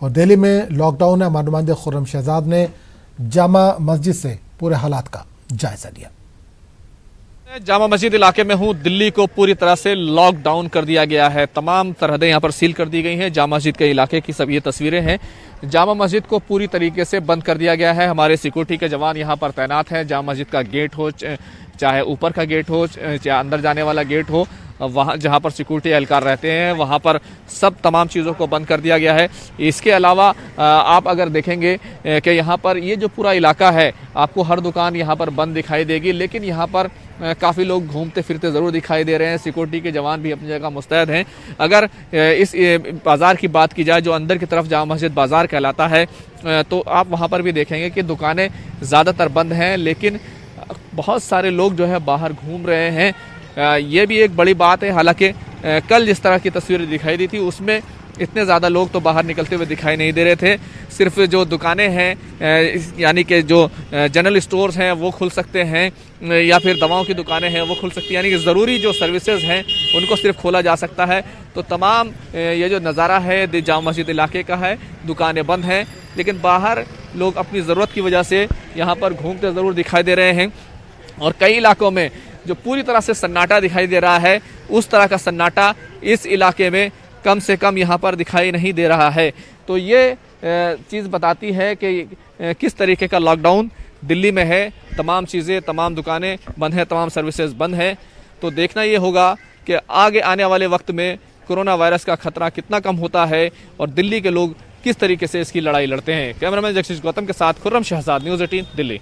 और दिल्ली में लॉकडाउन है। हमारे नुमाइंदे खुर्रम शहजाद ने जामा मस्जिद से पूरे हालात का जायजा लिया। जामा मस्जिद इलाके में हूँ। दिल्ली को पूरी तरह से लॉकडाउन कर दिया गया है। तमाम सरहदें यहाँ पर सील कर दी गई हैं। जामा मस्जिद के इलाके की सब ये तस्वीरें हैं। जामा मस्जिद को पूरी तरीके से बंद कर दिया गया है। हमारे सिक्योरिटी के जवान यहाँ पर तैनात हैं। जामा मस्जिद का गेट हो, चाहे ऊपर का गेट हो, चाहे अंदर जाने वाला गेट हो, वहाँ जहाँ पर सिक्योरिटी एहलकार रहते हैं वहाँ पर सब तमाम चीज़ों को बंद कर दिया गया है। इसके अलावा आप अगर देखेंगे कि यहाँ पर ये जो पूरा इलाका है, आपको हर दुकान यहाँ पर बंद दिखाई देगी, लेकिन यहाँ पर काफ़ी लोग घूमते फिरते ज़रूर दिखाई दे रहे हैं। सिक्योरिटी के जवान भी अपनी जगह मुस्तैद हैं। अगर इस बाज़ार की बात की जाए जो अंदर की तरफ जामा मस्जिद बाज़ार कहलाता है, तो आप वहाँ पर भी देखेंगे कि दुकानें ज़्यादातर बंद हैं, लेकिन बहुत सारे लोग जो है बाहर घूम रहे हैं। ये भी एक बड़ी बात है। हालांकि कल जिस तरह की तस्वीरें दिखाई दी थी उसमें इतने ज़्यादा लोग तो बाहर निकलते हुए दिखाई नहीं दे रहे थे। सिर्फ जो दुकानें हैं, यानी कि जो जनरल स्टोर्स हैं वो खुल सकते हैं, या फिर दवाओं की दुकानें हैं वो खुल सकती हैं, यानी कि ज़रूरी जो सर्विसेज हैं उनको सिर्फ खोला जा सकता है। तो तमाम ये जो नज़ारा है जामा मस्जिद इलाके का है, दुकानें बंद हैं, लेकिन बाहर लोग अपनी ज़रूरत की वजह से यहाँ पर घूमते ज़रूर दिखाई दे रहे हैं। और कई इलाकों में जो पूरी तरह से सन्नाटा दिखाई दे रहा है, उस तरह का सन्नाटा इस इलाके में कम से कम यहाँ पर दिखाई नहीं दे रहा है। तो ये चीज़ बताती है कि किस तरीके का लॉकडाउन दिल्ली में है। तमाम चीज़ें, तमाम दुकानें बंद हैं, तमाम सर्विसेज बंद हैं। तो देखना ये होगा कि आगे आने वाले वक्त में कोरोना वायरस का खतरा कितना कम होता है और दिल्ली के लोग किस तरीके से इसकी लड़ाई लड़ते हैं। कैमरामैन जगदीश गौतम के साथ खुर्रम शहजाद, न्यूज़ 18 दिल्ली।